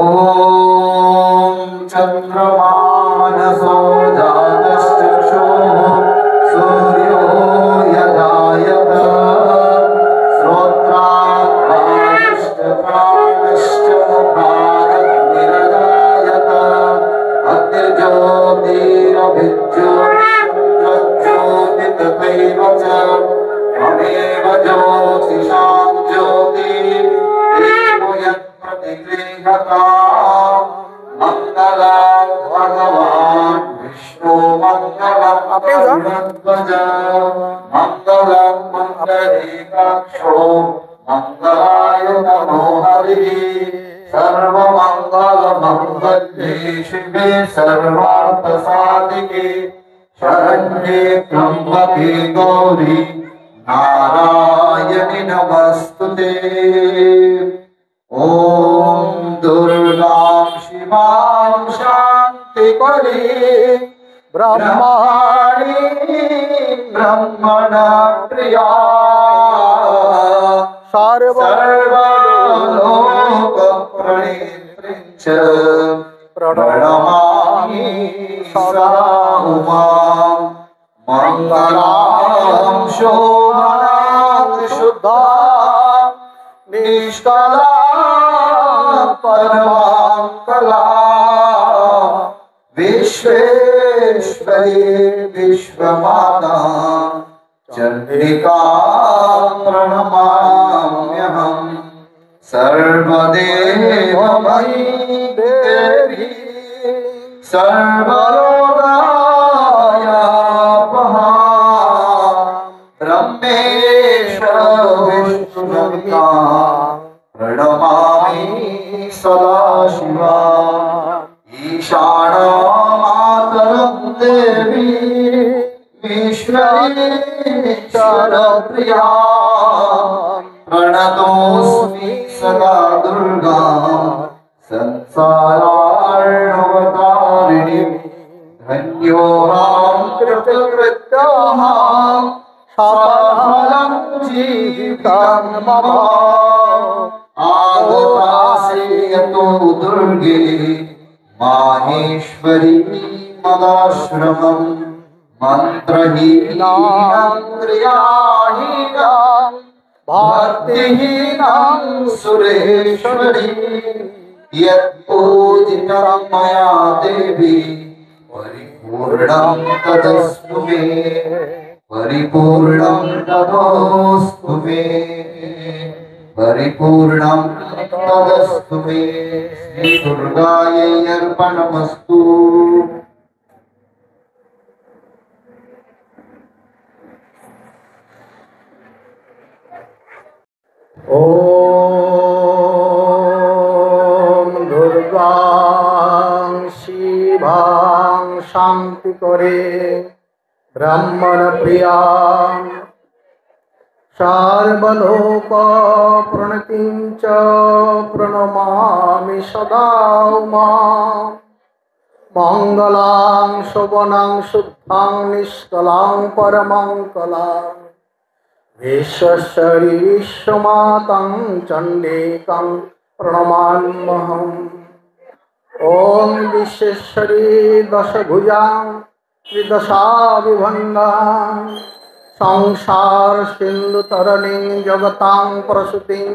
ॐ चन्द्रमानसो जातश्चक्षुः सूर्यो यथायत श्रोत्रात् प्राणश्च मुखादग्निरजायत अग्निर्ज्योतिरभिज्योतिः तथैव च ममेव ज्योतिषां ज्योतिः प्रतिगृह्यता मंगलं भगवान् विष्णु मंगलं गरुडध्वज मंगलं मंगलीकाक्षो मंगलाय नमो हरिः सर्वमंगलमंगल्ये शिवे सर्वार्थसाधिके शरण्ये त्र्यंबके गौरी नारायणि नमस्तुते। ओम दुर्गां शिवां शांति करी ब्रह्माणी ब्रह्मण प्रिया सर्वलोक प्रणेत्रीं च प्रणमामि सदा उमां मंगलां शोभनां शुद्धां निष्कला परमां कला विश्वेश्वरी विश्वमाता चंडिका प्रणमाम्यहम् सर्वदेवमयी देवी सर्वलोकायापहा ब्रह्मेश विष्णुर्या प्रणमामि सदा शिवा ईशाना मातरं देवी ईश्वरी शरप्रिया प्रणतोऽस्मि सदा दुर्गा संसारार्णवतारिणी धन्योऽहं कृतकृत्याः सफलं जीवितं मम आगतासि यतो दुर्गे माहेश्वरी मदाश्रमम् मंत्रहीनां क्रियाहीनां भक्तिहीनां सुरेश्वरी यत्पूजितं मया देवी परिपूर्णं तदस्तु मे परिपूर्णं तदस्तु मे परिपूर्णं तदस्तु मे श्री दुर्गायै अर्पणमस्तु। ओम दुर्गां शिवां शांति करे ब्रह्मण प्रियां सर्वलोक प्रणतिं च प्रणमामि सदा उमां मंगलां शोभनां शुद्धां निष्कलां परमां कलां विश्वेश्वरी विश्वमातां चंडिकां प्रणमाम्यहम्। ओम विश्वेश्वरी दशभुजां त्रिदशा विभंगां संसार सिंधु तरणीं जगतां प्रसूतिं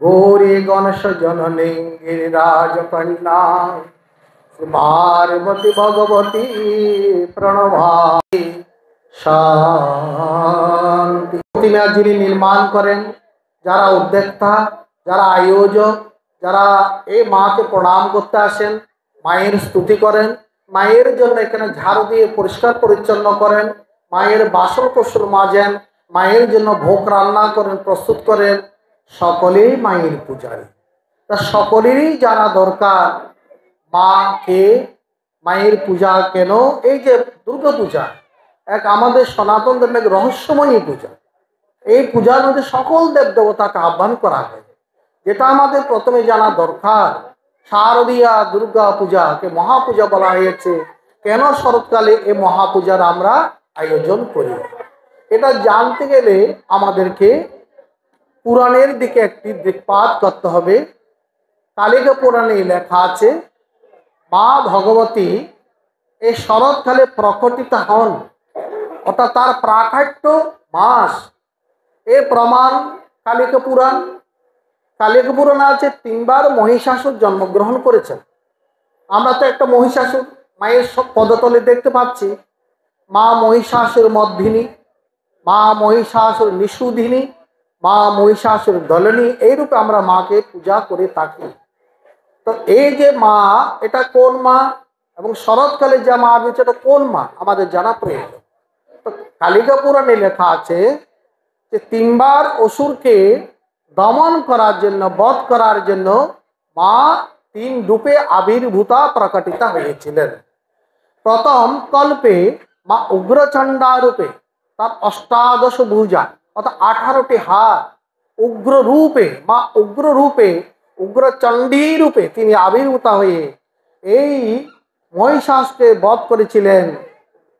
गौरी गणेश जननीं गिरिराज कन्यां पार्वती भगवती प्रणमामि शांति। प्रतिमा যিনি নির্মাণ করেন, যারা উদ্যোক্তা, যারা আয়োজক, যারা এই মাকে প্রণাম করতে আসেন, মায়ের স্তুতি করেন, মায়ের জন্য এখানে ঝাড়ু দিয়ে পরিষ্কার পরিচ্ছন্ন করেন, মায়ের বাসন কোসল মাজেন, মায়ের জন্য ভোগ রান্না করেন, প্রস্তুত করেন, সকলেই মায়ের পূজারী। তা সকলেরই জানা দরকার মাকে, মায়ের পূজা কেন। এই যে দুর্গা পূজা এক আমাদের সনাতন ধর্মের রহস্যময়ী পূজা। এই পূজার মধ্যে সকল দেব দেবতাকে আহ্বান করা হয়। যেটা আমাদের প্রথমে জানা দরকার, শারদীয়া দুর্গা পূজাকে মহাপূজা বলা হয়েছে কেন? শরৎকালে এই মহাপূজার আমরা আয়োজন করি। এটা জানতে গেলে আমাদেরকে পুরাণের দিকে একটি দিকপাত করতে হবে। কালিকা পুরাণে লেখা আছে মা ভগবতী এই শরৎকালে প্রকটিত হন, অর্থাৎ তার প্রাকাট্য মাস। এর প্রমাণ কালিকা পুরাণ। কালিকা পুরাণে আছে তিনবার মহিষাসুর জন্মগ্রহণ করেছেন। আমরা তো একটা মহিষাসুর মায়ের সব পদতলে দেখতে পাচ্ছি। মা মহিষাসুর মর্ধিনী, মা মহিষাসুর নিষুধিনী, মা মহিষাসুর দলনী, এইরূপে আমরা মাকে পূজা করে থাকি। তো এই যে মা, এটা কোন মা এবং শরৎকালে যে মা রয়েছে এটা কোন মা আমাদের জানা প্রয়োজন। তো কালিকা পুরাণে লেখা আছে যে তিনবার অসুরকে দমন করার জন্য, বধ করার জন্য মা তিন রূপে আবির্ভূতা প্রকটিত হয়েছিলেন। প্রথম কল্পে মা উগ্রচণ্ডা রূপে, তার অষ্টাদশ ভুজা অর্থাৎ 18টি হাত, উগ্র রূপে, মা উগ্র রূপে, উগ্রচণ্ডী রূপে তিনি আবির্ভূতা হয়ে এই মহিষাসুরকে বধ করেছিলেন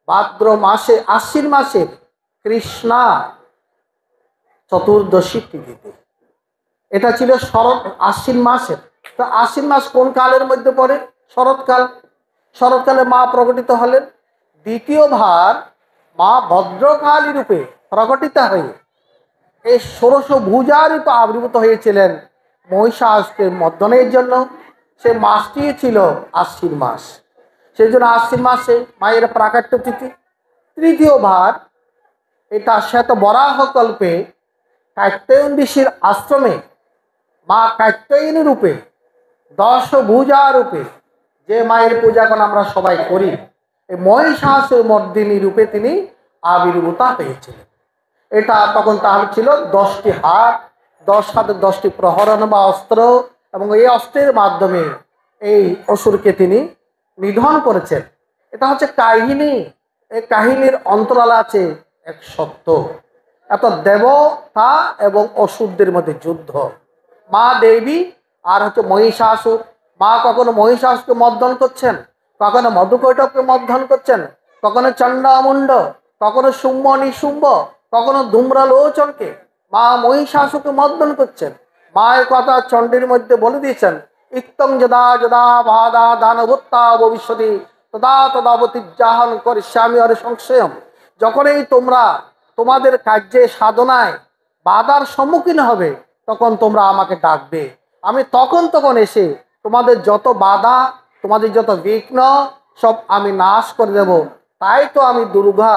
ভাদ্র মাসে, আশ্বিন মাসে কৃষ্ণা চতুর্দশী তিথিতে। এটা ছিল আশ্বিন মাসের। তো আশ্বিন মাস কোন কালের মধ্যে পড়ে? শরৎকাল। শরৎকালে মা প্রকটিত হলেন। দ্বিতীয়বার মা ভদ্রকালী রূপে প্রকটিত হয়ে এই ষোড়শ ভুজা রূপে আবির্ভূত হয়েছিলেন মহিষাসুরকে মর্দনের জন্য। সে মাসটি ছিল আশ্বিন মাস, সেই জন্য আশ্বিন মাসে মায়ের প্রাকাট্য তিথি। তৃতীয়বার এটা শ্বেত বরাহ কল্পে কাত্যায়ন ঋষির আশ্রমে মা কাত্যায়নী রূপে, 10 ভুজা রূপে যে মায়ের পূজা এখন আমরা সবাই করি, এই মহিষাসুর মর্দিনী রূপে তিনি আবির্ভূতা হয়েছিলেন। এটা তখন তার ছিল 10টি হাত, 10 হাতে 10টি প্রহরণ বা অস্ত্র, এবং এই অস্ত্রের মাধ্যমে এই অসুরকে তিনি নিধন করেছেন। এটা হচ্ছে কাহিনী। এই কাহিনীর অন্তরালে আছে এক সত্য। এত দেবতা এবং অসুরদের মধ্যে যুদ্ধ। মা দেবী আর হচ্ছে মহিষাসুর। মা কখনো মহিষাসুরকে মর্দন করছেন, কখনো মধুকৈটবকে মর্দন করছেন, কখনো চণ্ডামুণ্ড, কখনো শুম্ভ নিশুম্ভ, কখনো ধূম্রলোচনকে মা মহিষাসুরকে মর্দন করছেন। মায়ের কথা চণ্ডীর মধ্যে বলে দিয়েছেন, ইত্তং যদা যদা বাধা দানভূত্তা ভবিষ্যতি তদা তদাবতীর্যাহন করিষ্যামি অরে সংশয়ম। যখনই তোমরা তোমাদের কার্যে সাধনায় বাধার সম্মুখীন হবে, তখন তোমরা আমাকে ডাকবে, আমি তখন এসে তোমাদের যত বাধা, তোমাদের যত বিঘ্ন সব আমি নাশ করে দেব। তাই তো আমি দুর্গা।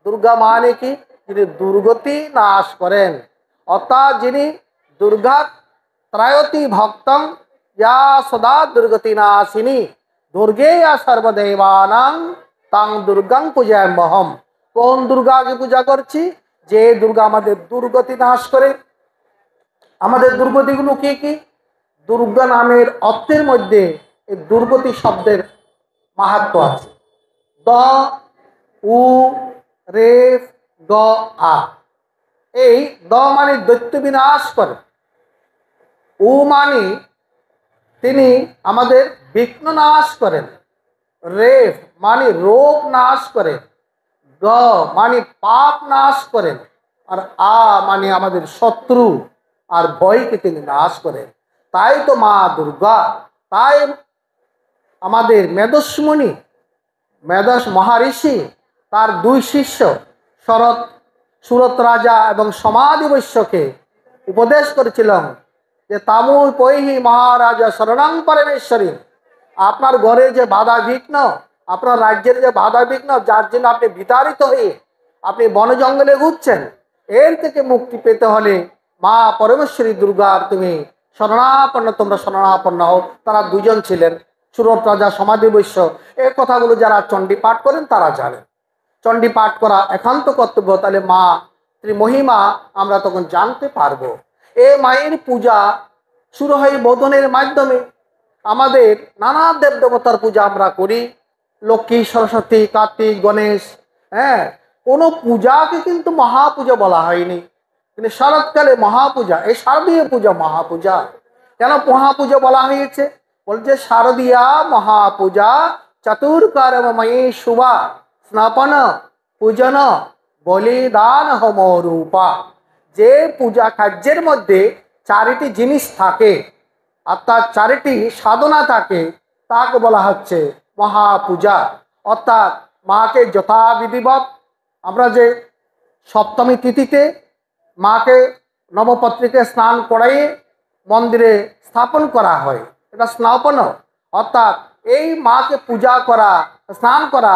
দুর্গা মানে কি? যিনি দুর্গতি নাশ করেন, অর্থাৎ যিনি দুর্গা ত্রায়তি ভক্তং ইয়া সদা দুর্গতি নাশিনী দুর্গে ইয়া সর্বদেবানাং তাং দুর্গাং পূজাম্যহম। কোন দুর্গাকে পূজা করছি? যে দুর্গা আমাদের দুর্গতি নাশ করে। আমাদের দুর্গতিগুলো কি কি? দুর্গা নামের অর্থের মধ্যে এই দুর্গতি শব্দের মাহাত্ম্য আছে। দ উ রে গ আ। এই দ মানে দৈত্য বিনাশ করে, উ মানে তিনি আমাদের বিঘ্ন নাশ করেন, রেফ মানে রোগ নাশ করেন, গ মানে পাপ নাশ করেন, আর আ মানে আমাদের শত্রু আর ভয়কে তিনি নাশ করেন। তাই তো মা দুর্গা। তাই আমাদের মেদস্মুনি, মেদস মহারিষি তার 2 শিষ্য সুরত রাজা এবং সমাধি বৈশ্যকে উপদেশ করেছিলেন যে তামুল পৈহি মহারাজা শরণাং পরমেশ্বরী। আপনার ঘরে যে বাধা বিঘ্ন, আপনার রাজ্যের যে বাধা বিঘ্ন, যার জন্য আপনি বিতাড়িত হয়ে আপনি বন জঙ্গলে ঘুরছেন, এর থেকে মুক্তি পেতে হলে মা পরমেশ্বরী দুর্গার তুমি শরণাপন্ন, তোমরা শরণাপন্ন হও। তারা 2 জন ছিলেন, সুরত রাজা সমাধি বৈশ্য। এই কথাগুলো যারা চণ্ডী পাঠ করেন তারা জানেন। চণ্ডী পাঠ করা একান্ত কর্তব্য, তাহলে মা মহিমা আমরা তখন জানতে পারবো। এই মায়ের পূজা শুরু হয় বোধনের মাধ্যমে। আমাদের নানা দেব দেবতার পূজা আমরা করি, লক্ষ্মী, সরস্বতী, কার্তিক, গণেশ। হ্যাঁ, কোনো পূজাকে কিন্তু মহাপূজা বলা হয়নি, কিন্তু শরৎকালে মহাপূজা, এই শারদীয় পূজা মহাপূজা। কেন মহাপূজা বলা হয়েছে? বলছে শারদীয়া মহাপূজা চতুর্কর্মময়ী শুভা স্নাপন পূজন বলিদান হোম রূপা। যে পূজা কার্যের মধ্যে 4টি জিনিস থাকে, অর্থাৎ চারিটি সাধনা থাকে, তাকে বলা হচ্ছে মহাপূজা। অর্থাৎ মাকে যথাবিধিবৎ আমরা যে সপ্তমী তিথিতে মাকে নবপত্রিকে স্নান করাইয়ে মন্দিরে স্থাপন করা হয়, এটা স্নাপন। অর্থাৎ এই মাকে পূজা করা, স্নান করা,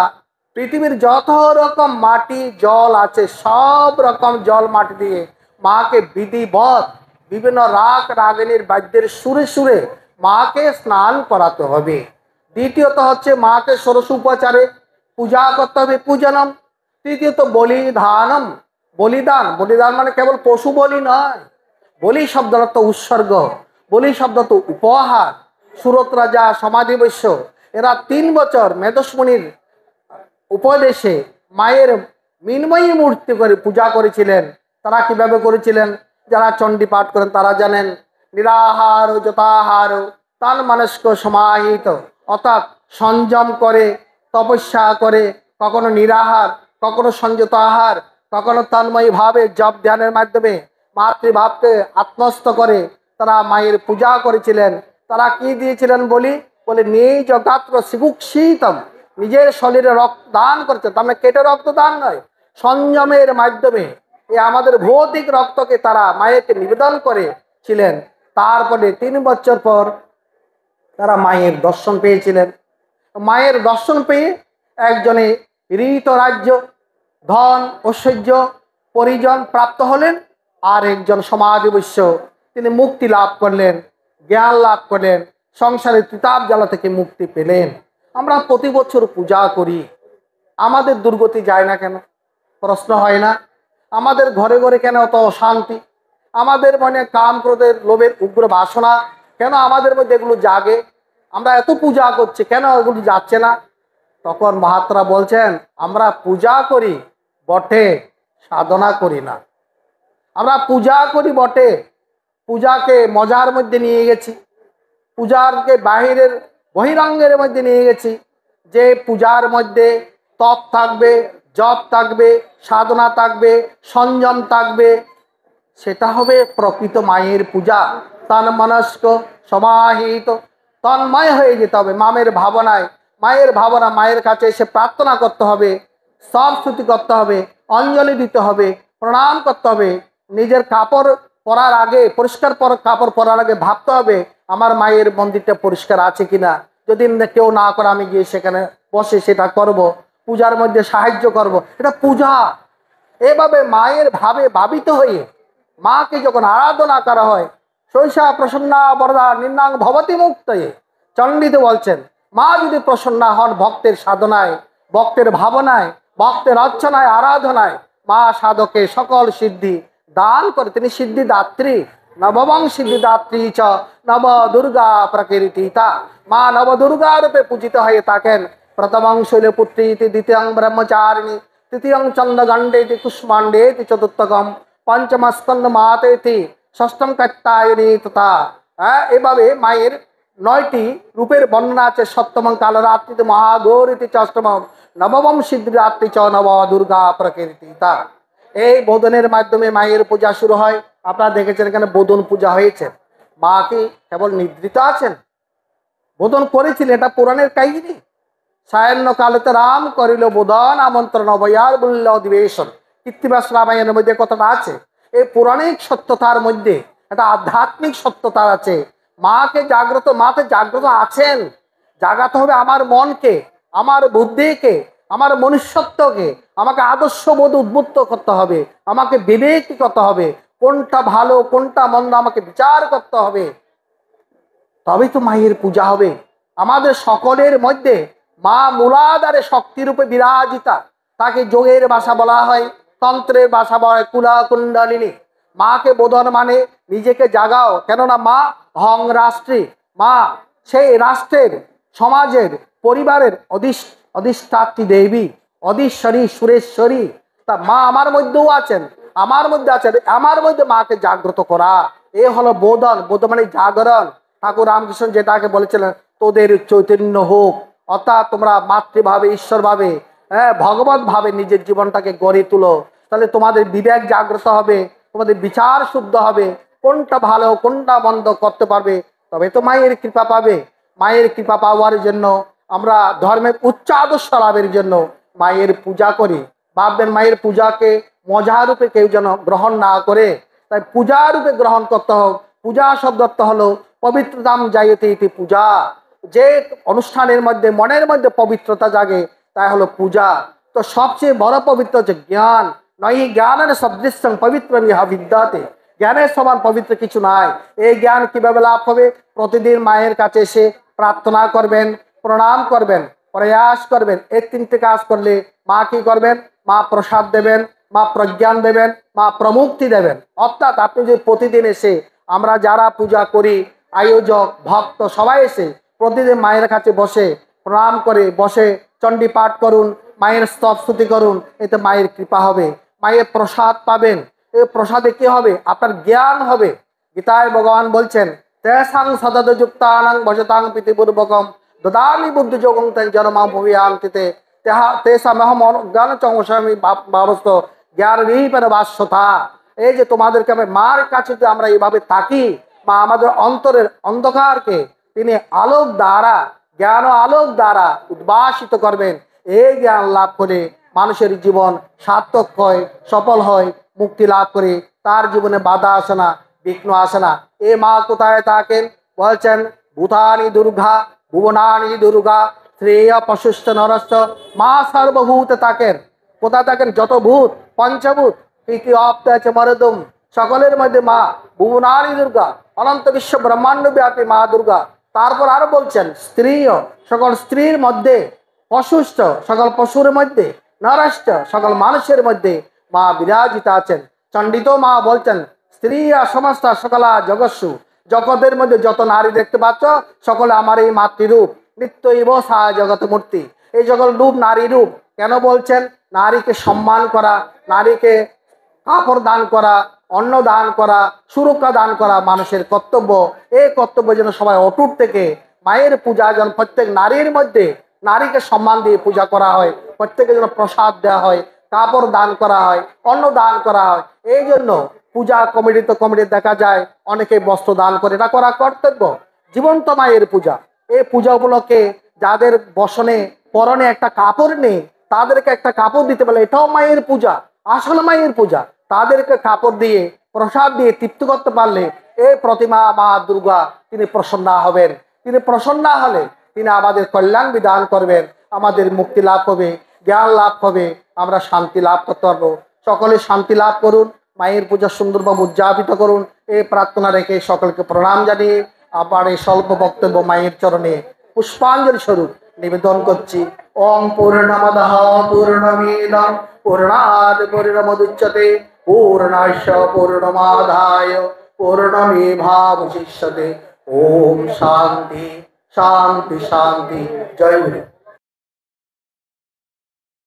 পৃথিবীর যত রকম মাটি জল আছে সব রকম জল মাটি দিয়ে মাকে বিধিবৎ বিভিন্ন রাগ রাগিনীর বাদ্যের সুরে সুরে মাকে স্নান করাতে হবে। দ্বিতীয়ত হচ্ছে মাকে ষোড়শ উপচারে পূজা করতে হবে, পূজনম। তৃতীয়ত বলিদানম, বলিদান। বলিদান মানে কেবল পশু বলি নয়, বলি শব্দ অর্থ উৎসর্গ, বলি শব্দ তো উপহার। সুরত রাজা, সমাধি বৈশ্য এরা 3 বছর মেধস্মণির উপদেশে মায়ের মৃন্ময়ী মূর্তি করে পূজা করেছিলেন। তারা কিভাবে করেছিলেন? যারা চণ্ডী পাঠ করেন তারা জানেন। নিরাহার যথাহার তান মানস্ক সমাহিত, অর্থাৎ সংযম করে তপস্যা করে, কখনো নিরাহার, কখনো সংযত আহার, কখনো তন্ময়ী ভাবে জপ ধ্যানের মাধ্যমে মাতৃভাবকে আত্মস্থ করে তারা মায়ের পূজা করেছিলেন। তারা কি দিয়েছিলেন বলে নিজ গাত্র শিবুক্ষিতম, নিজের শরীরে রক্ত দান করছে। তার মানে কেটে রক্ত দান নয়, সংযমের মাধ্যমে এই আমাদের ভৌতিক রক্তকে তারা মায়েরকে নিবেদন করেছিলেন। তারপরে 3 বছর পর তারা মায়ের দর্শন পেয়েছিলেন। মায়ের দর্শন পেয়ে একজনে ঋত রাজ্য, ধন, ঐশ্বর্য, পরিজন প্রাপ্ত হলেন। আর একজন সমাধি বৈশ্য তিনি মুক্তি লাভ করলেন, জ্ঞান লাভ করলেন, সংসারের তিতাব জ্বালা থেকে মুক্তি পেলেন। আমরা প্রতি বছর পূজা করি, আমাদের দুর্গতি যায় না কেন? প্রশ্ন হয় না? আমাদের ঘরে ঘরে কেন অত অশান্তি? আমাদের মনে কাম ক্রোধের লোভের উগ্র বাসনা কেন আমাদের মধ্যে এগুলো জাগে? আমরা এত পূজা করছি, কেন এগুলো যাচ্ছে না? তখন মহাত্মারা বলছেন, আমরা পূজা করি বটে, সাধনা করি না। আমরা পূজা করি বটে, পূজাকে মজার মধ্যে নিয়ে গেছি, পূজারকে বাহিরের বহিরঙ্গের মধ্যে নিয়ে গেছি। যে পূজার মধ্যে তপ থাকবে, জপ থাকবে, সাধনা থাকবে, সংযম থাকবে, সেটা হবে প্রকৃত মায়ের পূজা। তন মনস্ক সমাহিত, তন্ময় হয়ে যেতে হবে মামের ভাবনায়। মায়ের ভাবনা, মায়ের কাছে এসে প্রার্থনা করতে হবে, স্তবস্তুতি করতে হবে, অঞ্জলি দিতে হবে, প্রণাম করতে হবে। নিজের কাপড় পরার আগে, পরিষ্কার কাপড় পরার আগে ভাবতে হবে আমার মায়ের মন্দিরটা পরিষ্কার আছে কিনা। যদি কেউ না করে আমি গিয়ে সেখানে বসে সেটা করব, পূজার মধ্যে সাহায্য করব, এটা পূজা। এভাবে মায়ের ভাবে ভাবিত হয়ে মাকে যখন আরাধনা করা হয়, শৈশা প্রসন্না বরদা নির্নাং ভবতি মুক্তয়ে, চণ্ডীতে বলছেন মা যদি প্রসন্না হন ভক্তের সাধনায়, ভক্তের ভাবনায়, ভক্তের অর্চনায়, আরাধনায়, মা সাধকে সকল সিদ্ধি দান করে। তিনি সিদ্ধিদাত্রী, নববং সিদ্ধিদাত্রী চ নব দুর্গা প্রকৃতিতা। মা নব দুর্গা রূপে পূজিত হয়ে থাকেন। প্রথমং শৈলপুত্রী, দ্বিতীয়ং ব্রহ্মচারিণী, তৃতীয়ং চন্দ্রগণ্ডেতি কুষ্মাণ্ডেতি, চতুর্থকম পঞ্চম স্কন্দ মাতেতি, ষষ্ঠম কাত্যায়নী তথা। এভাবে মায়ের 9টি রূপের বর্ণনা আছে। সপ্তমং কালরাত্রিতে মহাগৌরীতি চ, অষ্টমং নবমং সিদ্ধিদাত্রী চ নব দুর্গা প্রকৃতিতা। এই বোধনের মাধ্যমে মায়ের পূজা শুরু হয়। আপনারা দেখেছেন এখানে বোধন পূজা হয়েছে। মা কি কেবল নিদ্রিত আছেন? বোধন করেছিলেন, এটা পুরাণের কাহিনী। সায়ান্ন কালেতে রাম করিল বোধন, আমন্ত্রণ অবয়ার বলল অধিবেশন। কৃত্তিবাস রামায়ণের মধ্যে কথাটা আছে। এই পৌরাণিক সত্যতার মধ্যে একটা আধ্যাত্মিক সত্যতা আছে। মাকে জাগ্রত, মাকে জাগ্রত আছেন। জাগাতে হবে আমার মনকে, আমার বুদ্ধিকে, আমার মনুষ্যত্বকে। আমাকে আদর্শবোধ উদ্বুদ্ধ করতে হবে, আমাকে বিবেক করতে হবে, কোনটা ভালো কোনটা মন্দ আমাকে বিচার করতে হবে। তবেই তো মায়ের পূজা হবে। আমাদের সকলের মধ্যে মা মূলাধারে শক্তিরূপে বিরাজিতা। তাকে যোগের ভাষা বলা হয়, তন্ত্রের ভাষা বলা হয় কুলা কুণ্ডলিনী। মাকে বোধন মানে নিজেকে জাগাও, কেননা মা হং রাষ্ট্রী। মা সেই রাষ্ট্রের, সমাজের, পরিবারের অধিষ্ঠাত্রী দেবী, অধীশ্বরী, সুরেশ্বরী। তা মা আমার মধ্যেও আছেন, আমার মধ্যে আছেন। আমার মধ্যে মাকে জাগ্রত করা, এ হলো বোধন। বোধন মানে জাগরণ। ঠাকুর রামকৃষ্ণ যেটাকে বলেছিলেন, তোদের চৈতন্য হোক, অর্থাৎ তোমরা মাতৃভাবে, ঈশ্বর ভাবে, ভগবত ভাবে নিজের জীবনটাকে গড়ে তুলো। তাহলে তোমাদের বিবেক জাগ্রত হবে, তোমাদের বিচার শুদ্ধ হবে, কোনটা ভালো কোনটা মন্দ করতে পারবে। তবে তো মায়ের কৃপা পাবে। মায়ের কৃপা পাওয়ার জন্য আমরা ধর্মের উচ্চ আদর্শ লাভের জন্য মায়ের পূজা করি। ভাববেন মায়ের পূজাকে মজা রূপে কেউ যেন গ্রহণ না করে, তাই পূজা রূপে গ্রহণ করতে হোক। পূজা শব্দ অর্থ হলো পবিত্রতাম জায়তে ইতি পূজা। যে অনুষ্ঠানের মধ্যে মনের মধ্যে পবিত্রতা জাগে তাই হলো পূজা। তো সবচেয়ে বড় পবিত্র হচ্ছে জ্ঞান। নয় জ্ঞানের সদৃশ্যং পবিত্র বিদ্যাতে, জ্ঞানের সমান পবিত্র কিছু নাই। এই জ্ঞান কিভাবে লাভ হবে? প্রতিদিন মায়ের কাছে এসে প্রার্থনা করবেন, প্রণাম করবেন, প্রয়াস করবেন। এই তিনটে কাজ করলে মা কি করবেন? মা প্রসাদ দেবেন, মা প্রজ্ঞান দেবেন, মা প্রমুক্তি দেবেন। অর্থাৎ আপনি যদি প্রতিদিন এসে, আমরা যারা পূজা করি আয়োজক ভক্ত সবাই এসে প্রতিদিন মায়ের কাছে বসে প্রণাম করে বসে চণ্ডী পাঠ করুন, মায়ের স্তব স্তুতি করুন, এতে মায়ের কৃপা হবে, মায়ের প্রসাদ পাবেন। এই প্রসাদে কি হবে? আপনার জ্ঞান হবে। গীতায় ভগবান বলছেন, তেসাং সদদ যুক্তানাং ভজতাং প্রীতিপূর্বকম দদামি বুদ্ধি যোগং তেন জন্মা ভূয়ান্তিতে তেসামহম জ্ঞান চংসামি ভাবস্ত জ্ঞান নিপের বাস্যতা। এই যে তোমাদেরকে আমি মার কাছে আমরা এইভাবে থাকি, মা আমাদের অন্তরের অন্ধকারকে তিনি আলোক দ্বারা, জ্ঞান ও আলোক দ্বারা উদ্ভাসিত করবেন। এই জ্ঞান লাভ করে মানুষের জীবন সার্থক হয়, সফল হয়, মুক্তি লাভ করে তার জীবনে বাধা আসে না, বিঘ্ন আসে না। এ মা কোথায় থাকেন? বলছেন ভূতানি দুর্গা ভুবনানি দুর্গা শ্রেয় পশুষ্ঠ নরস্য মা সর্বভূত থাকেন। কোথায় থাকেন? যত ভূত পঞ্চভূত প্রীতি অপ্ত আছে মরদম, সকলের মধ্যে মা ভুবনানি দুর্গা, অনন্ত বিশ্ব ব্রহ্মাণ্ড ব্যাপী মা দুর্গা। তারপর আরো বলছেন স্ত্রীয়, সকল স্ত্রীর মধ্যে, পশুষ্ঠ সকল পশুর মধ্যে, নরষ্ঠ সকল মানুষের মধ্যে মা বিরাজিতা আছেন। চণ্ডিত মা বলছেন স্ত্রী সমস্ত সকলা জগৎসু, জগতের মধ্যে যত নারী দেখতে পাচ্ছ সকলে আমার এই মাতৃরূপ, নিত্য ইব সা জগৎ মূর্তি। এই জগৎ রূপ নারী রূপ। কেন বলছেন? নারীকে সম্মান করা, নারীকে কাপড় দান করা, অন্ন দান করা, সুরক্ষা দান করা মানুষের কর্তব্য। এই কর্তব্য যেন সবাই অটুট থেকে মায়ের পূজা যেন প্রত্যেক নারীর মধ্যে, নারীকে সম্মান দিয়ে পূজা করা হয়, প্রত্যেকে যেন প্রসাদ দেওয়া হয়, কাপড় দান করা হয়, অন্ন দান করা হয়। এই জন্য পূজা কমিটি দেখা যায় অনেকে বস্ত্র দান করে, এটা করা কর্তব্য। জীবন্ত মায়ের পূজা, এই পূজা উপলক্ষে যাদের বসনে পরনে একটা কাপড় নেই তাদেরকে একটা কাপড় দিতে পারলে এটাও মায়ের পূজা, আসল মায়ের পূজা। তাদেরকে কাপড় দিয়ে প্রসাদ দিয়ে তৃপ্তি করতে পারলে এই প্রতিমা মা দুর্গা তিনি প্রসন্না হবেন। তিনি প্রসন্না হলে তিনি আমাদের কল্যাণ বিধান করবেন, আমাদের মুক্তি লাভ হবে, জ্ঞান লাভ হবে, আমরা শান্তি লাভ করতে পারবো। সকলে শান্তি লাভ করুন, মায়ের পূজা সুন্দরভাবে উদযাপিত করুন। এই প্রার্থনা রেখে সকলকে প্রণাম জানিয়ে আবার এই স্বল্প বক্তব্য মায়ের চরণে পুষ্পাঞ্জলি স্বরূপ নিবেদন করছি। ওম পূর্ণমদঃ পূর্ণমিদং পূর্ণাৎ পূর্ণমুদচ্যতে পূর্ণস্য পূর্ণমাদায় পূর্ণমেভাবশিষ্যতে। ওম শান্তি শান্তি শান্তি। জয় গুরু।